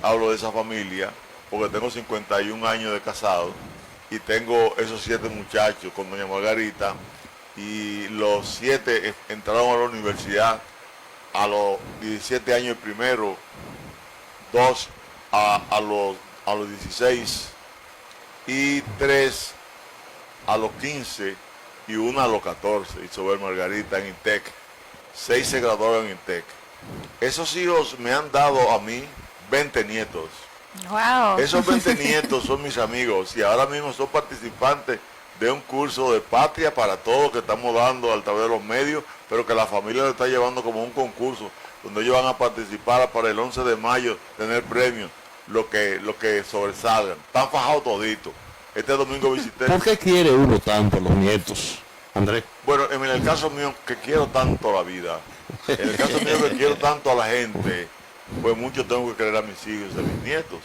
hablo de esa familia porque tengo 51 años de casado y tengo esos 7 muchachos con doña Margarita, y los 7 entraron a la universidad a los 17 años el primero, 2 a los 16 y 3 a los 15 y 1 a los 14, Isobel Margarita en INTEC. 6 se graduaron en INTEC. Esos hijos me han dado a mí 20 nietos. Wow. Esos 20 nietos son mis amigos y ahora mismo son participantes de un curso de Patria para Todos que estamos dando a través de los medios, pero que la familia lo está llevando como un concurso, donde ellos van a participar para el 11 de mayo, tener premios, lo que sobresalgan. Están fajados toditos. Este domingo visité... ¿Por qué quiere uno tanto a los nietos, Andrés? Bueno, en el caso mío, que quiero tanto la vida, en el caso mío que quiero tanto a la gente, pues mucho tengo que querer a mis hijos y a mis nietos.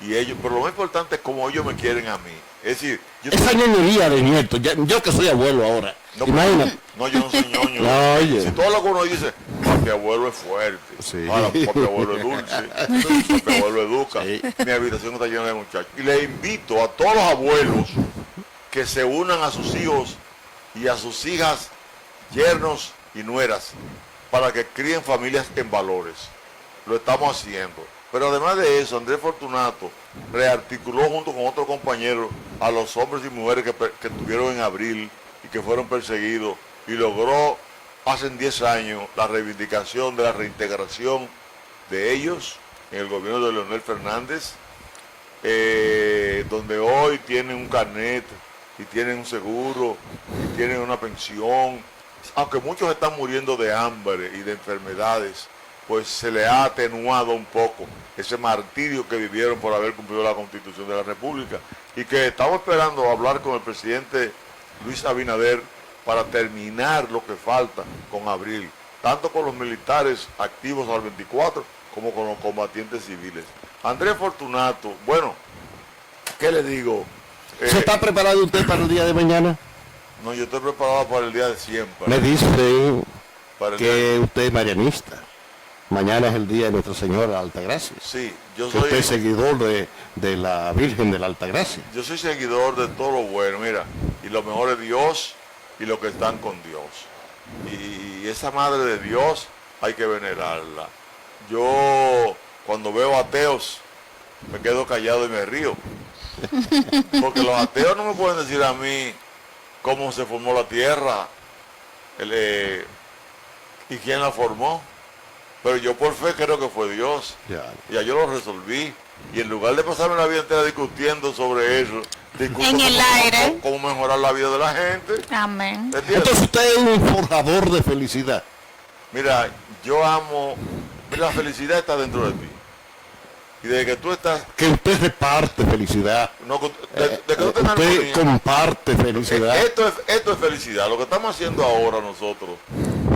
Y ellos, pero lo más importante es cómo ellos me quieren a mí. Es decir, Esa ñoñería de nietos, yo que soy abuelo ahora, no, imagínate. no, yo no soy ñoño. No, oye. Si todo lo que uno dice, papi abuelo es fuerte, Sí. ahora papi abuelo es dulce, papi abuelo educa, Sí. mi habitación está llena de muchachos. Y le invito a todos los abuelos que se unan a sus hijos y a sus hijas, yernos y nueras, para que críen familias en valores. Lo estamos haciendo. Pero además de eso, Andrés Fortunato rearticuló junto con otros compañeros a los hombres y mujeres que estuvieron en abril y que fueron perseguidos, y logró hace 10 años la reivindicación de la reintegración de ellos en el gobierno de Leonel Fernández, donde hoy tienen un carnet y tienen un seguro y tienen una pensión. Aunque muchos están muriendo de hambre y de enfermedades, pues se le ha atenuado un poco ese martirio que vivieron por haber cumplido la Constitución de la República, y que estamos esperando hablar con el presidente Luis Abinader para terminar lo que falta con Abril, tanto con los militares activos al 24 como con los combatientes civiles. Andrés Fortunato, bueno, ¿qué le digo? ¿Se está preparado usted para el día de mañana? No, yo estoy preparado para el día de siempre. Me dicen Para el que usted es marianista. Mañana es el día de Nuestra Señora de la Altagracia. Sí, yo Que usted es soy, seguidor de la Virgen de la Altagracia. yo soy seguidor de todo lo bueno, mira, y lo mejor es Dios y los que están con Dios. Y esa madre de Dios hay que venerarla. Yo cuando veo ateos me quedo callado y me río. Porque los ateos no me pueden decir a mí cómo se formó la tierra y quién la formó. Pero yo por fe creo que fue Dios. Ya yo lo resolví. Y en lugar de pasarme la vida entera discutiendo sobre eso, discuto En el aire. cómo mejorar la vida de la gente. Amén. ¿Entiendes? Entonces usted es un forjador de felicidad. Mira, yo amo, la felicidad está dentro de ti. Y desde que tú estás, Que usted reparte felicidad. no, de que tú tengas Usted armonía, comparte felicidad. esto es felicidad. Lo que estamos haciendo ahora nosotros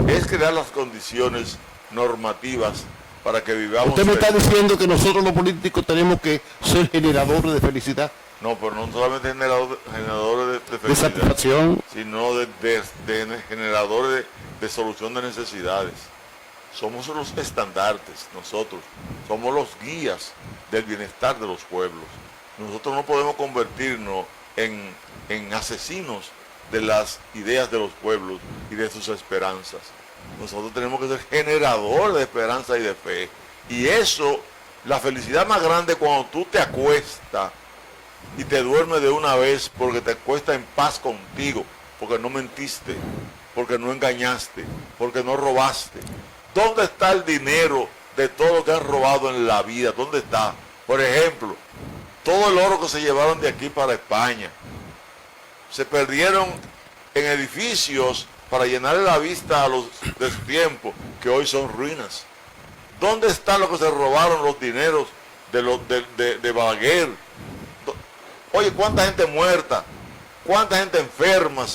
es crear las condiciones normativas para que vivamos. Usted me está felices. diciendo que nosotros los políticos tenemos que ser generadores de felicidad, No, pero no solamente generadores de de felicidad, satisfacción. sino de generadores de solución de necesidades. Somos los estandartes, nosotros. Somos los guías del bienestar de los pueblos. Nosotros no podemos convertirnos en asesinos de las ideas de los pueblos y de sus esperanzas. Nosotros tenemos que ser generadores de esperanza y de fe. Y eso, la felicidad más grande cuando tú te acuestas y te duermes de una vez porque te acuestas en paz contigo, porque no mentiste, porque no engañaste, porque no robaste. ¿Dónde está el dinero de todo lo que has robado en la vida? ¿Dónde está? Por ejemplo, todo el oro que se llevaron de aquí para España, se perdieron en edificios para llenarle la vista a los de su tiempo, que hoy son ruinas. ¿Dónde están los que se robaron los dineros de Balaguer? Oye, ¿cuánta gente muerta? ¿Cuánta gente enferma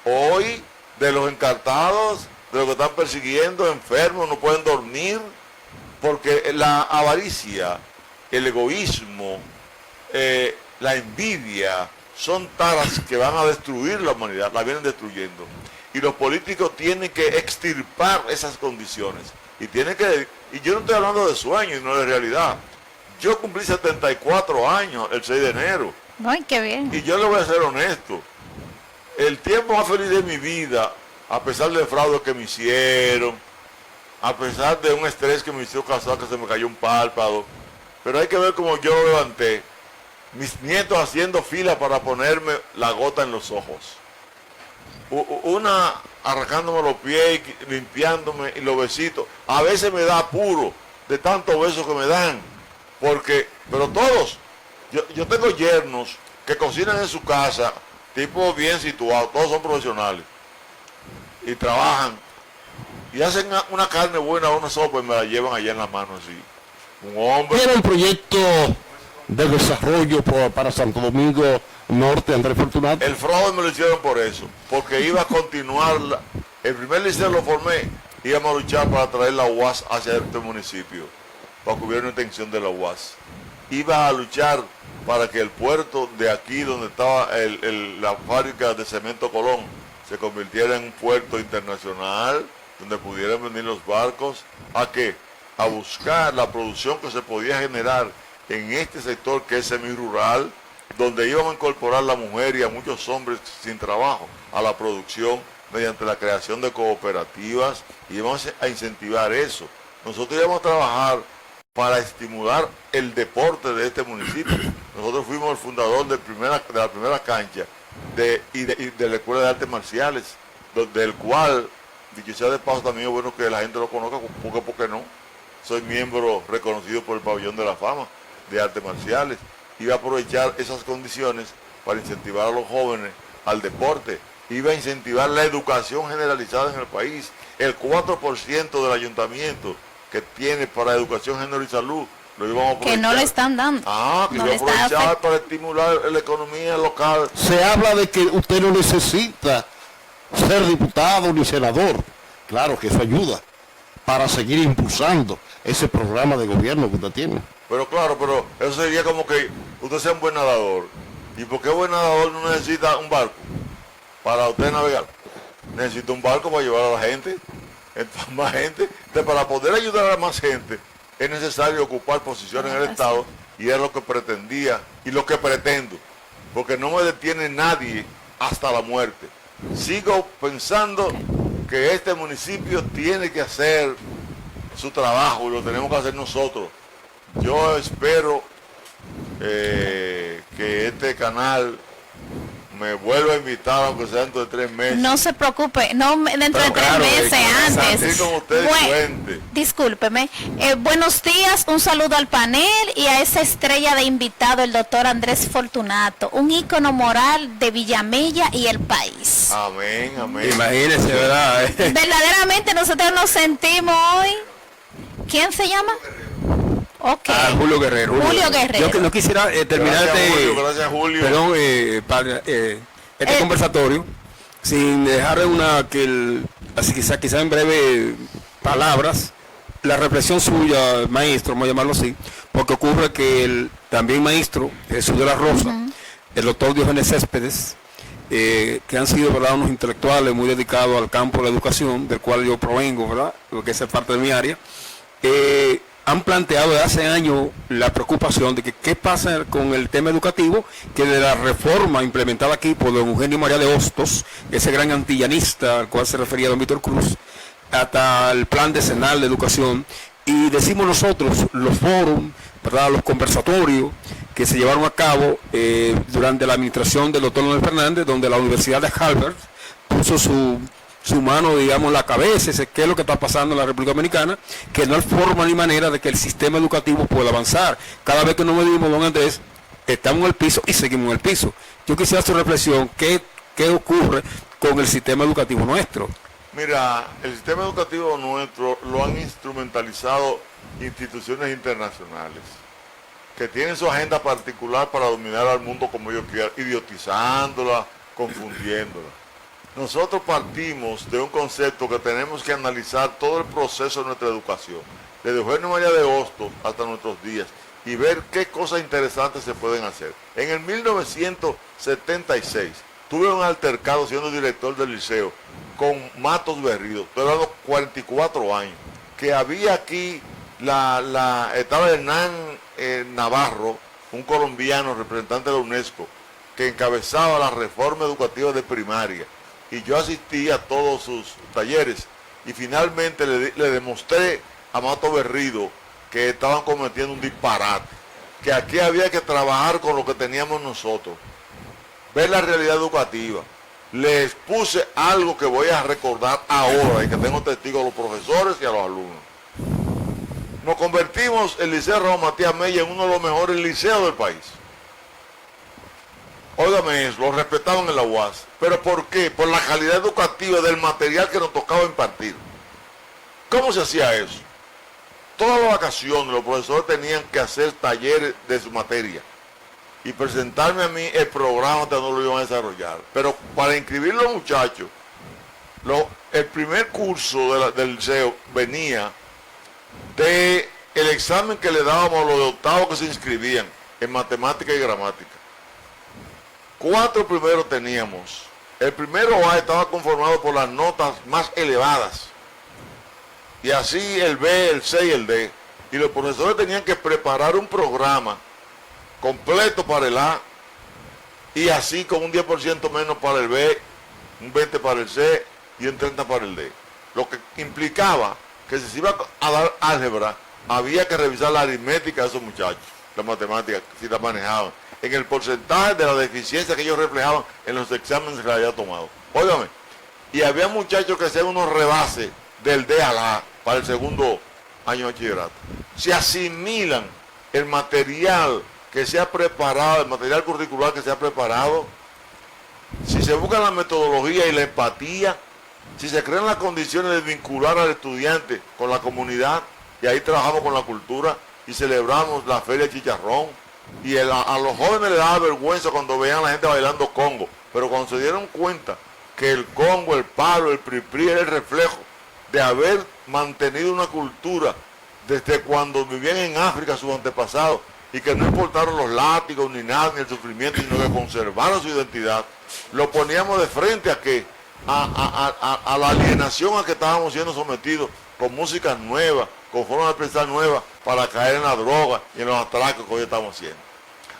hoy de los encartados, de los que están persiguiendo, enfermos, no pueden dormir? Porque la avaricia, el egoísmo, la envidia, son taras que van a destruir la humanidad, la vienen destruyendo. Y los políticos tienen que extirpar esas condiciones. Y yo no estoy hablando de sueños, no de realidad. Yo cumplí 74 años el 6 de enero. Ay, qué bien. Y yo le voy a ser honesto. El tiempo más feliz de mi vida, a pesar del fraude que me hicieron, a pesar de un estrés que me hizo casar, que se me cayó un párpado, pero hay que ver cómo yo lo levanté. Mis nietos haciendo fila para ponerme la gota en los ojos. Una arrancándome los pies, limpiándome y los besitos. A veces me da apuro de tantos besos que me dan. Pero todos, yo tengo yernos que cocinan en su casa, tipo bien situados, todos son profesionales. Y trabajan. Y hacen una carne buena, una sopa y me la llevan allá en la mano así. Un hombre. Era un proyecto de desarrollo para Santo Domingo Norte, Andrés Fortunato. El fraude me lo hicieron por eso, porque iba a continuar, el primer liceo lo formé, íbamos a luchar para traer la UAS hacia este municipio, para que hubiera una extensión de la UAS. Iba a luchar para que el puerto de aquí, donde estaba la fábrica de Cemento Colón, se convirtiera en un puerto internacional, donde pudieran venir los barcos, a buscar la producción que se podía generar en este sector que es semirural, donde íbamos a incorporar a la mujer y a muchos hombres sin trabajo a la producción mediante la creación de cooperativas, y íbamos a incentivar eso. Nosotros íbamos a trabajar para estimular el deporte de este municipio. Nosotros fuimos el fundador de la primera cancha y de la Escuela de Artes Marciales, del cual, dicho sea de paso, también es bueno que la gente lo conozca, porque no. Soy miembro reconocido por el Pabellón de la Fama de Artes Marciales. Iba a aprovechar esas condiciones para incentivar a los jóvenes al deporte. Iba a incentivar la educación generalizada en el país. El 4% del ayuntamiento que tiene para educación, género y salud Lo íbamos a aprovechar. Que no le están dando. Que No lo le está aprovechar para estimular la economía local. Se habla de que usted no necesita ser diputado ni senador. Claro que eso ayuda para seguir impulsando ese programa de gobierno que usted tiene. Pero claro, pero eso sería como que usted sea un buen nadador. ¿Y por qué buen nadador no necesita un barco para usted navegar? Necesita un barco para llevar a la gente, entonces, más gente. Entonces, para poder ayudar a más gente, es necesario ocupar posiciones en el Estado, y es lo que pretendía y lo que pretendo, porque no me detiene nadie hasta la muerte. Sigo pensando que este municipio tiene que hacer su trabajo y lo tenemos que hacer nosotros. Yo espero que este canal me vuelva a invitar, aunque sea dentro de 3 meses. No se preocupe, no dentro de 3 meses antes. Así como usted cuente. Discúlpeme. Buenos días, un saludo al panel y a esa estrella de invitado, el doctor Andrés Fortunato, un ícono moral de Villamella y el país. Amén, amén. Imagínese, ¿verdad? Verdaderamente nosotros nos sentimos hoy. ¿Quién se llama? Ok. Julio Guerrero. Julio Guerrero. Yo que no quisiera terminar gracias, Julio. Perdón, este conversatorio sin dejar así quizá en breve palabras la reflexión suya, maestro, vamos a llamarlo así, porque ocurre que el también maestro Jesús de la Rosa, el doctor Diógenes Céspedes, que han sido, ¿verdad?, unos intelectuales muy dedicados al campo de la educación, del cual yo provengo, ¿verdad?, porque esa es parte de mi área, han planteado desde hace años la preocupación de que qué pasa con el tema educativo, que de la reforma implementada aquí por don Eugenio María de Hostos, ese gran antillanista al cual se refería don Víctor Cruz, hasta el plan decenal de educación, y decimos nosotros, los foros, ¿verdad?, los conversatorios que se llevaron a cabo durante la administración del doctor Leonel Fernández, donde la Universidad de Harvard puso su mano, digamos, la cabeza, qué es lo que está pasando en la República Dominicana, que no hay forma ni manera de que el sistema educativo pueda avanzar. Cada vez que nos medimos, don Andrés, estamos en el piso y seguimos en el piso. Yo quisiera hacer reflexión, ¿qué ocurre con el sistema educativo nuestro? Mira, el sistema educativo nuestro lo han instrumentalizado instituciones internacionales, que tienen su agenda particular para dominar al mundo como ellos quieran, idiotizándola, confundiéndola. Nosotros partimos de un concepto que tenemos que analizar todo el proceso de nuestra educación, desde Eugenio María de Hostos hasta nuestros días, y ver qué cosas interesantes se pueden hacer. En el 1976 tuve un altercado siendo director del liceo con Matos Berrido, estoy hablando 44 años, que había aquí, estaba Hernán Navarro, un colombiano representante de la UNESCO, que encabezaba la reforma educativa de primaria, y yo asistí a todos sus talleres, y finalmente le demostré a Mato Berrido que estaban cometiendo un disparate, que aquí había que trabajar con lo que teníamos nosotros, ver la realidad educativa. Les puse algo que voy a recordar ahora y que tengo testigos a los profesores y a los alumnos. Nos convertimos el Liceo Ramón Matías Mella en uno de los mejores liceos del país. Óigame eso, lo respetaban en la UAS. ¿Pero por qué? Por la calidad educativa del material que nos tocaba impartir. ¿Cómo se hacía eso? Todas las vacaciones los profesores tenían que hacer talleres de su materia y presentarme a mí el programa de donde lo iban a desarrollar. Pero para inscribir los muchachos, el primer curso del liceo venía de el examen que le dábamos a los de octavo que se inscribían en matemática y gramática. 4 primeros teníamos. El primero A estaba conformado por las notas más elevadas. Y así el B, el C y el D. Y los profesores tenían que preparar un programa completo para el A, y así con un 10% menos para el B, un 20% para el C y un 30% para el D. Lo que implicaba que si se iba a dar álgebra, había que revisar la aritmética de esos muchachos, la matemática, si la manejaban, en el porcentaje de la deficiencia que ellos reflejaban en los exámenes que había tomado. Óigame, y había muchachos que hacían unos rebases del D al A para el segundo año de bachillerato. Se asimilan el material que se ha preparado, el material curricular que se ha preparado, si se busca la metodología y la empatía, si se crean las condiciones de vincular al estudiante con la comunidad, y ahí trabajamos con la cultura, y celebramos la feria de chicharrón. Y a los jóvenes les daba vergüenza cuando veían a la gente bailando congo, pero cuando se dieron cuenta que el congo, el palo, el pripri era el reflejo de haber mantenido una cultura desde cuando vivían en África sus antepasados, y que no importaron los látigos ni nada, ni el sufrimiento, sino que conservaron su identidad, lo poníamos de frente a que a la alienación a que estábamos siendo sometidos, con música nueva, con formas de pensar nuevas, para caer en la droga y en los atracos que hoy estamos haciendo.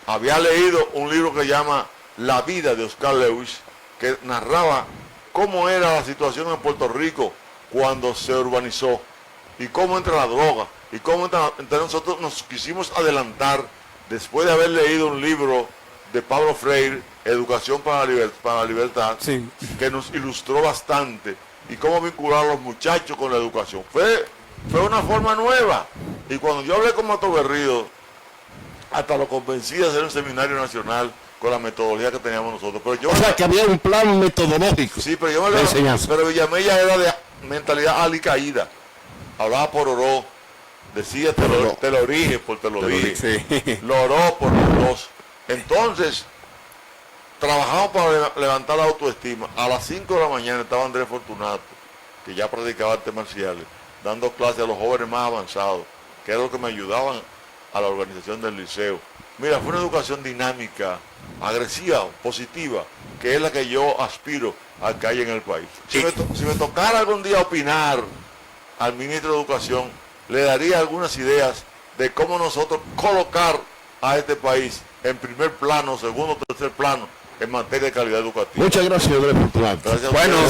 Había leído un libro que se llama La vida de Oscar Lewis, que narraba cómo era la situación en Puerto Rico cuando se urbanizó, y cómo entra la droga, y cómo entra. Entonces nosotros nos quisimos adelantar, después de haber leído un libro de Pablo Freire, Educación para la Libertad, Sí. que nos ilustró bastante, y cómo vincular a los muchachos con la educación. Fue una forma nueva, y cuando yo hablé con Mato Berrío, hasta lo convencí de hacer un seminario nacional con la metodología que teníamos nosotros. Pero yo, O sea, que había un plan metodológico. sí, pero yo me de enseñanza. pero Villamella era de mentalidad alicaída. Hablaba por oró, decía te lo dije, por te lo dije. Sí. Lo oró por los dos. Entonces, trabajamos para levantar la autoestima. A las 5 de la mañana estaba Andrés Fortunato, que ya practicaba artes marciales, dando clases a los jóvenes más avanzados, que era lo que me ayudaban a la organización del liceo. Mira, fue una educación dinámica, agresiva, positiva, que es la que yo aspiro a que haya en el país. Si me tocara algún día opinar al ministro de Educación, le daría algunas ideas de cómo nosotros colocar a este país en primer plano, segundo, tercer plano, en materia de calidad educativa. Muchas gracias, Andrés Fortunato. Gracias a Bueno, ustedes.